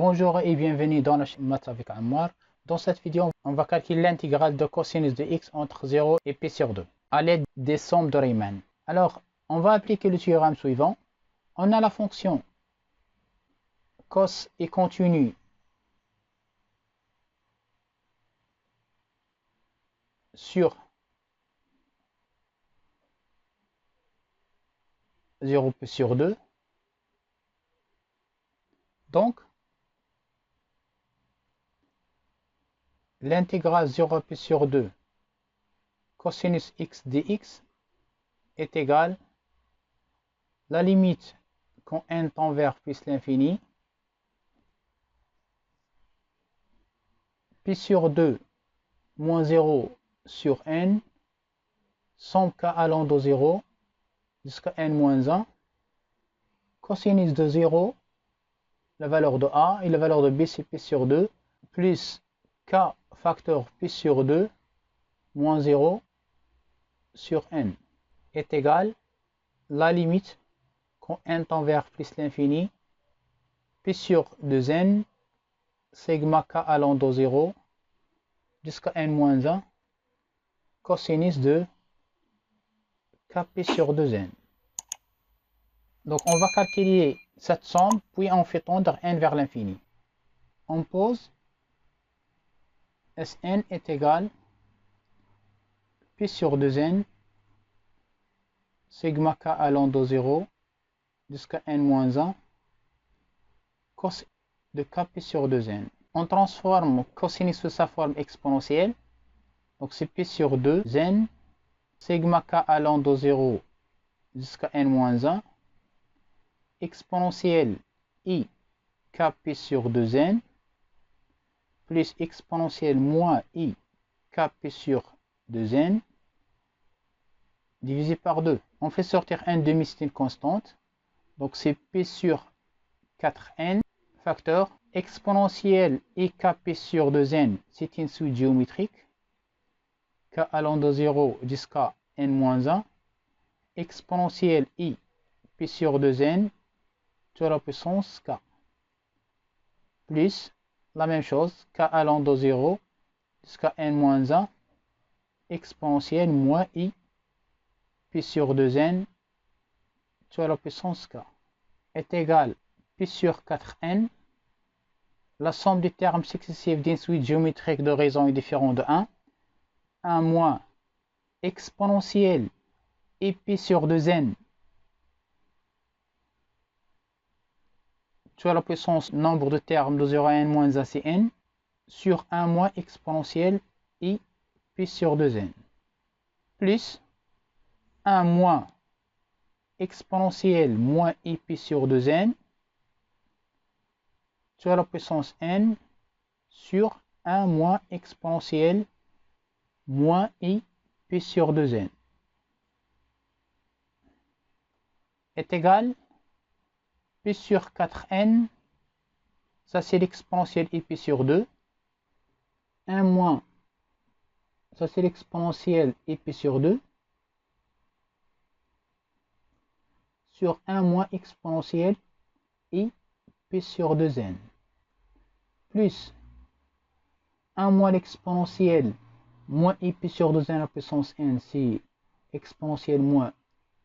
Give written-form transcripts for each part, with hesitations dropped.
Bonjour et bienvenue dans la chaîne Maths avec Ammar. Dans cette vidéo, on va calculer l'intégrale de cosinus de x entre 0 et pi sur 2 à l'aide des sommes de Riemann. Alors, on va appliquer le théorème suivant. On a la fonction cos est continue sur 0 pi sur 2. Donc, l'intégrale 0 pi sur 2 cosinus x dx est égale la limite quand n tend vers plus l'infini pi sur 2 moins 0 sur n somme k allant de 0 jusqu'à n moins 1 cosinus de 0 la valeur de a et la valeur de b c'est pi sur 2 plus k facteur pi sur 2 moins 0 sur n est égal la limite quand n tend vers plus l'infini pi sur 2n sigma k allant de 0 jusqu'à n moins 1 cosinus de kp sur 2n. Donc on va calculer cette somme, puis on fait tendre n vers l'infini. On pose Sn est égal pi sur 2n sigma k allant de 0 jusqu'à n moins 1 cos de kp sur 2n. On transforme cosinus sous sa forme exponentielle. Donc c'est pi sur 2n sigma k allant de 0 jusqu'à n moins 1 exponentielle i kp sur 2n plus exponentielle moins i kp sur 2n divisé par 2. On fait sortir n demi, c'est une constante. Donc c'est p sur 4n facteur exponentielle i kp sur 2n, c'est une suite géométrique. K allant de 0 jusqu'à n-1 exponentielle i pi sur 2n sur la puissance k plus la même chose k allant de 0 jusqu'à n-1 exponentielle moins i pi sur 2n sur la puissance k est égal pi sur 4n la somme des termes successifs d'une suite géométrique de raisons est différente de 1 moins exponentielle i pi sur 2n sur la puissance nombre de termes de 0 à n moins 1 c'est n sur 1 moins exponentielle i pi sur 2n plus 1 moins exponentielle moins i pi sur 2n sur la puissance n sur 1 moins exponentielle moins i pi sur 2n est égal pi sur 4n, ça c'est l'exponentielle i pi sur 2, 1 moins, ça c'est l'exponentielle i pi sur 2, sur 1 moins exponentielle i pi sur 2n, plus 1 moins l'exponentielle moins i pi sur 2n à la puissance n, c'est exponentielle moins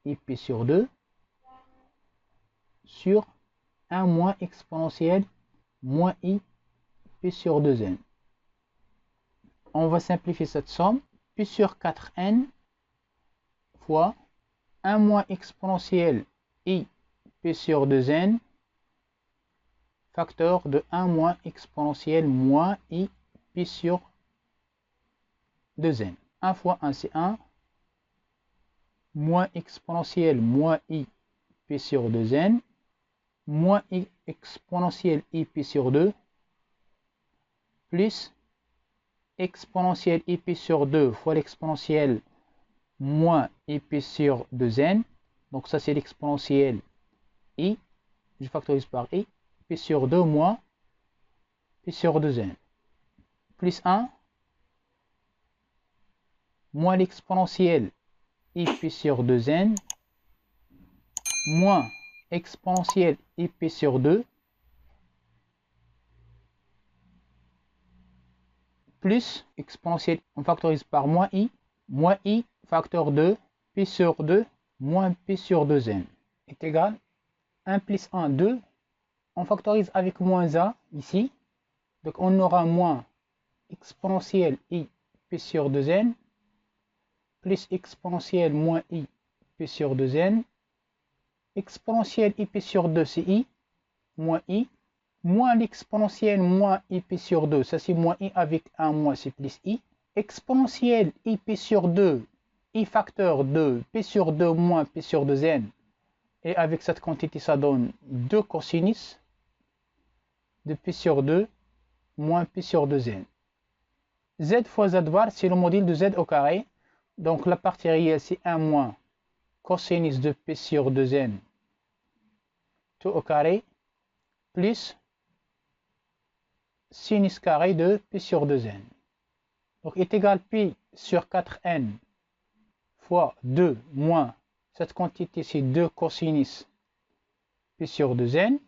i pi sur 2, sur 1 moins exponentielle moins i pi sur 2n. On va simplifier cette somme. Pi sur 4n fois 1 moins exponentielle i pi sur 2n facteur de 1 moins exponentielle moins i pi sur 2n. 1 fois 1 c'est 1 moins exponentielle moins i pi sur 2n moins exponentielle i pi sur 2 plus exponentielle i pi sur 2 fois l'exponentielle moins i pi sur 2n. Donc ça c'est l'exponentielle i, je factorise par i, pi sur 2 moins pi sur 2n. Plus 1 moins l'exponentielle i pi sur 2n moins exponentielle i pi sur 2 plus exponentielle, on factorise par moins i facteur de pi sur 2 moins pi sur 2n est égal 1 plus 1, 2. On factorise avec moins a ici. Donc on aura moins exponentielle i pi sur 2n plus exponentielle moins i pi sur 2n. Exponentielle i pi sur 2 c'est i moins l'exponentielle moins i pi sur 2, ça c'est moins i avec 1 moins c'est plus i. Exponentielle i pi sur 2, i facteur de pi sur 2 moins pi sur 2n. Et avec cette quantité, ça donne 2 cosinus de pi sur 2 moins pi sur 2n. Z fois z bar, c'est le module de z au carré. Donc la partie réelle, c'est 1 moins cosinus de pi sur 2n tout au carré plus sinus carré de pi sur 2n. Donc est égal pi sur 4n fois 2 moins cette quantité, c'est 2 cosinus pi sur 2n.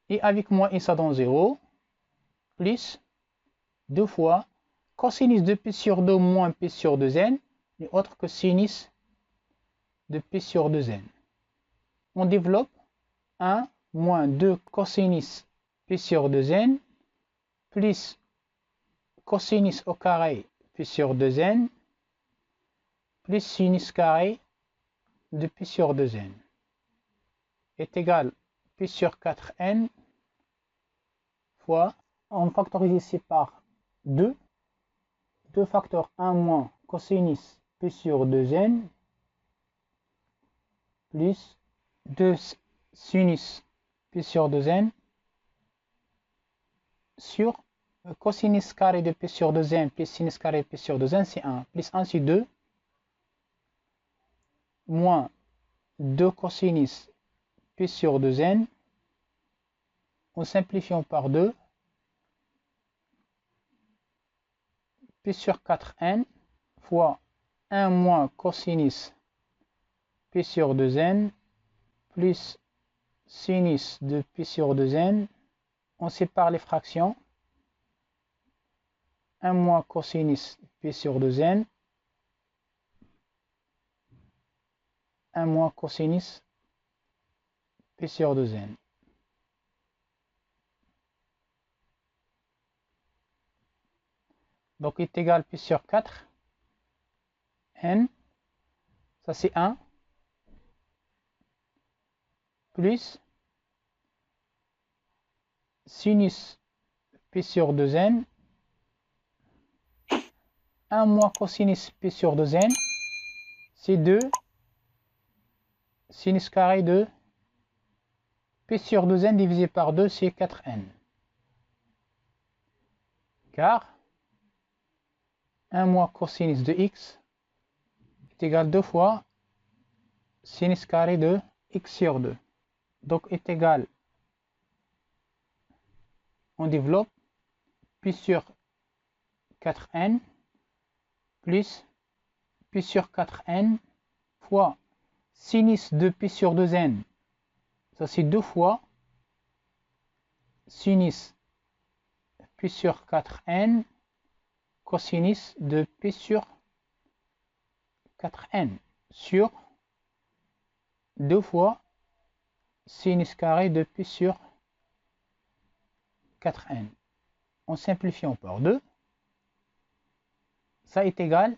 Et avec moins i, ça donne 0 plus 2 fois cosinus de pi sur 2 moins pi sur 2n n'est autre que sinus de pi sur 2n. On développe 1 moins 2 cosinus pi sur 2n plus cosinus au carré pi sur 2n plus sinus carré de pi sur 2n est égal pi sur 4n fois, on factorise ici par 2 facteurs 1 moins cosinus pi sur 2n plus 2 sinus pi sur 2n sur cosinus carré de pi sur 2n plus sinus carré de pi sur 2n, c'est 1. Plus 1, c'est 2. Moins 2 cosinus pi sur 2n. En simplifiant par 2. Pi sur 4n fois 1 moins cosinus pi sur 2n plus sinus de pi sur 2n. On sépare les fractions. 1 moins cosinus pi sur 2n. 1 moins cosinus pi sur 2n. Donc est égal pi sur 4 n, ça c'est 1, plus sinus pi sur 2n, 1 moins cosinus pi sur 2n, c'est 2 sinus carré de pi sur 2n divisé par 2, c'est 4n. Car 1 moins cosinus de x est égal 2 fois sinus carré de x sur 2. Donc est égal, on développe pi sur 4n plus pi sur 4n fois sinus de pi sur 2n. Ça c'est 2 fois sinus pi sur 4n cosinus de pi sur 4n sur 2 fois sinus carré de pi sur 4n. En simplifiant par 2, ça est égal,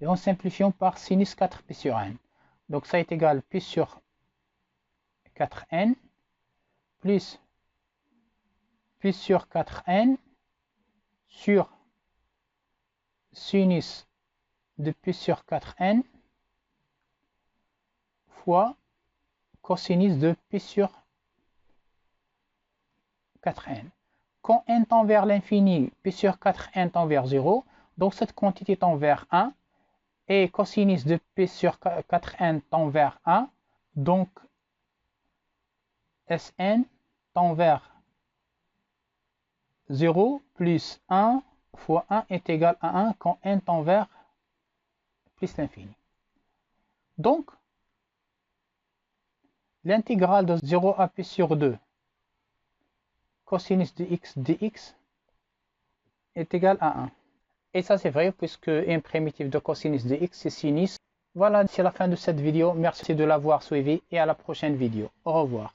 et en simplifiant par sinus 4 pi sur n. Donc ça est égal pi sur 4n plus pi sur 4n sur sinus de pi sur 4n fois cosinus de pi sur 4n. Quand n tend vers l'infini, pi sur 4n tend vers 0, donc cette quantité tend vers 1, et cosinus de pi sur 4n tend vers 1, donc Sn tend vers 0 plus 1 fois 1 est égal à 1 quand n tend vers plus l'infini. Donc, l'intégrale de 0 à pi sur 2 cosinus de x dx est égal à 1. Et ça c'est vrai puisque une primitive de cosinus de x c'est sinus. Voilà, c'est la fin de cette vidéo. Merci de l'avoir suivi et à la prochaine vidéo. Au revoir.